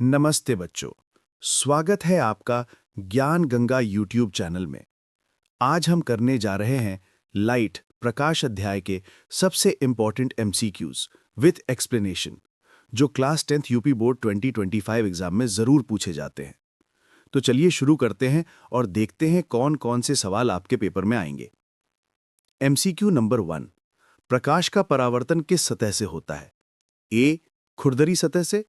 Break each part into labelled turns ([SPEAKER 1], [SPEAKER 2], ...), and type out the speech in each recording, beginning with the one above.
[SPEAKER 1] नमस्ते बच्चों, स्वागत है आपका ज्ञान गंगा यूट्यूब चैनल में। आज हम करने जा रहे हैं लाइट प्रकाश अध्याय के सबसे इंपॉर्टेंट एमसीक्यूज विथ एक्सप्लेनेशन, जो class 10th UP board 2025 exam में जरूर पूछे जाते हैं। तो चलिए शुरू करते हैं और देखते हैं कौन कौन से सवाल आपके पेपर में आएंगे। एमसीक्यू नंबर 1, प्रकाश का परावर्तन किस सतह से होता है? ए खुरदरी सतह से,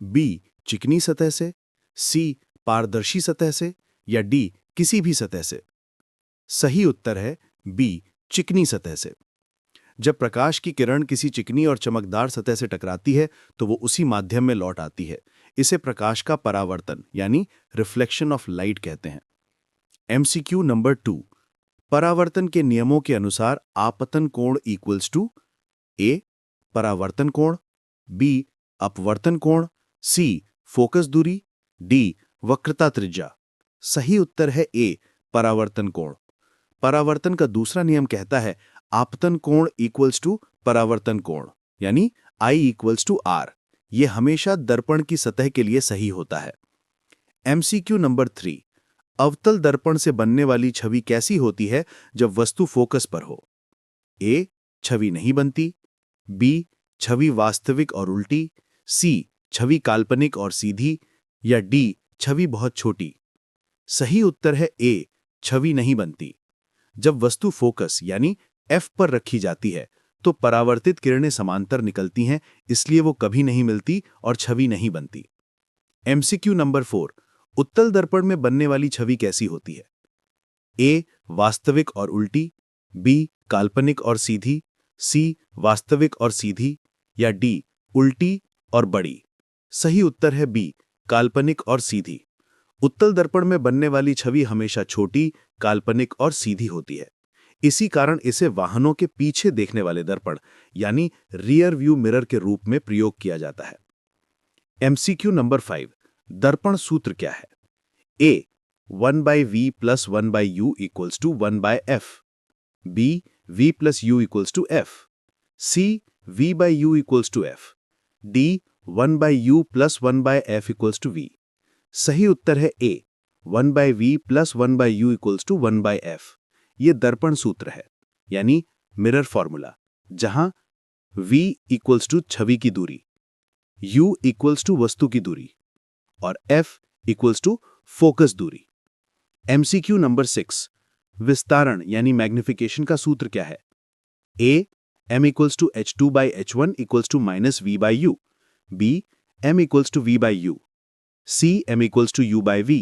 [SPEAKER 1] बी चिकनी सतह से, सी पारदर्शी सतह से या डी किसी भी सतह से? सही उत्तर है बी चिकनी सतह से। जब प्रकाश की किरण किसी चिकनी और चमकदार सतह से टकराती है तो वो उसी माध्यम में लौट आती है। इसे प्रकाश का परावर्तन यानी रिफ्लेक्शन ऑफ लाइट कहते हैं। एमसीक्यू नंबर 2, परावर्तन के नियमों के अनुसार आपतन कोण इक्वल्स टू ए परावर्तन कोण, बी अपवर्तन कोण, सी फोकस दूरी, डी वक्रता त्रिज्या। सही उत्तर है ए परावर्तन कोण। परावर्तन का दूसरा नियम कहता है आपतन कोण इक्वल्स टू परावर्तन कोण, यानी आई इक्वल्स टू आर। यह हमेशा दर्पण की सतह के लिए सही होता है। एमसीक्यू नंबर 3, अवतल दर्पण से बनने वाली छवि कैसी होती है जब वस्तु फोकस पर हो? ए छवि नहीं बनती, बी छवि वास्तविक और उल्टी, सी छवि काल्पनिक और सीधी या डी छवि बहुत छोटी। सही उत्तर है ए छवि नहीं बनती। जब वस्तु फोकस यानी एफ पर रखी जाती है तो परावर्तित किरणें समांतर निकलती हैं, इसलिए वो कभी नहीं मिलती और छवि नहीं बनती। एमसीक्यू नंबर 4, उत्तल दर्पण में बनने वाली छवि कैसी होती है? ए वास्तविक और उल्टी, बी काल्पनिक और सीधी, सी वास्तविक और सीधी या डी उल्टी और बड़ी। सही उत्तर है बी काल्पनिक और सीधी। उत्तल दर्पण में बनने वाली छवि हमेशा छोटी, काल्पनिक और सीधी होती है। इसी कारण इसे वाहनों के पीछे देखने वाले दर्पण यानी रियर व्यू मिरर के रूप में प्रयोग किया जाता है। एमसीक्यू नंबर 5, दर्पण सूत्र क्या है? A 1/v + 1/u = 1/f, B v + u = f, C v/u = f, D 1/u + 1/f = v। सही उत्तर है ए 1/v + 1/u = 1/f। ये दर्पण सूत्र है, यानी मिरर फॉर्मूला, जहां v = छवि की दूरी, u = वस्तु की दूरी और f = फोकस दूरी। एमसीक्यू नंबर 6, विस्तारण यानी मैग्निफिकेशन का सूत्र क्या है? ए m = h2/h1 = -v/u, b m = v/u, c m = u/v,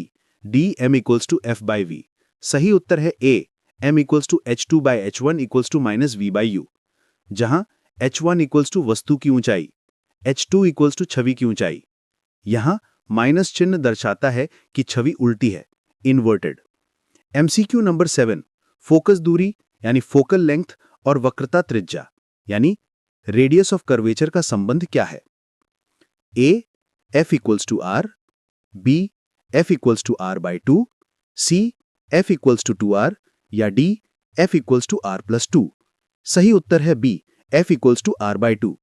[SPEAKER 1] d m = f/v। सही उत्तर है ए m = h2/h1 = -v/u, जहां h1 = वस्तु की ऊंचाई, h2 = छवि की ऊंचाई। यहां माइनस चिन्ह दर्शाता है कि छवि उल्टी है, इन्वर्टेड। एमसीक्यू नंबर 7, फोकस दूरी यानी फोकल लेंथ और वक्रता त्रिज्या यानी रेडियस ऑफ कर्वेचर का संबंध क्या है? ए f = r, b f = r/2, c f = 2r या d f = r+2। सही उत्तर है बी f = r/2।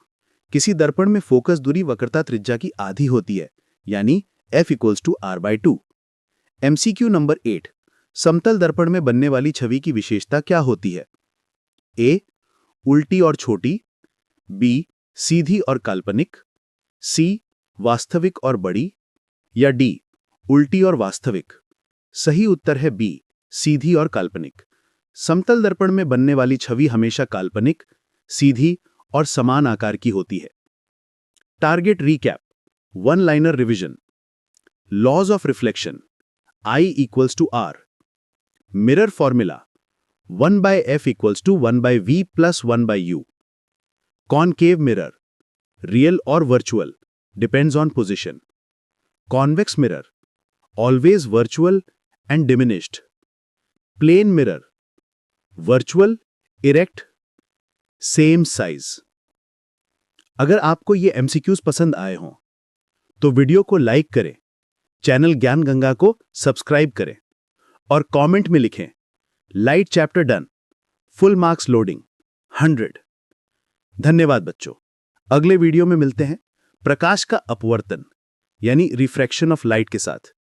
[SPEAKER 1] किसी दर्पण में फोकस दूरी वक्रता त्रिज्या की आधी होती है, यानी f = r/2। एमसीक्यू नंबर 8, समतल दर्पण में बनने वाली छवि की विशेषता क्या होती है? ए उल्टी और छोटी, बी सीधी और काल्पनिक, सी वास्तविक और बड़ी या डी उल्टी और वास्तविक। सही उत्तर है बी सीधी और काल्पनिक। समतल दर्पण में बनने वाली छवि हमेशा काल्पनिक, सीधी और समान आकार की होती है। Target recap, one liner revision. Laws of reflection, I = R, mirror formula 1/f = 1/v + 1/u, concave mirror, real और virtual, depends on position, convex mirror, always virtual and diminished, plane mirror, virtual, erect, same size. अगर आपको ये MCQs पसंद आए हों तो video को like करें, चैनल ज्ञान गंगा को सब्सक्राइब करें और कमेंट में लिखें light chapter done, full marks loading 100। धन्यवाद बच्चों। अगले वीडियो में मिलते हैं। प्रकाश का अपवर्तन यानी रिफ्रैक्शन ऑफ लाइट के साथ।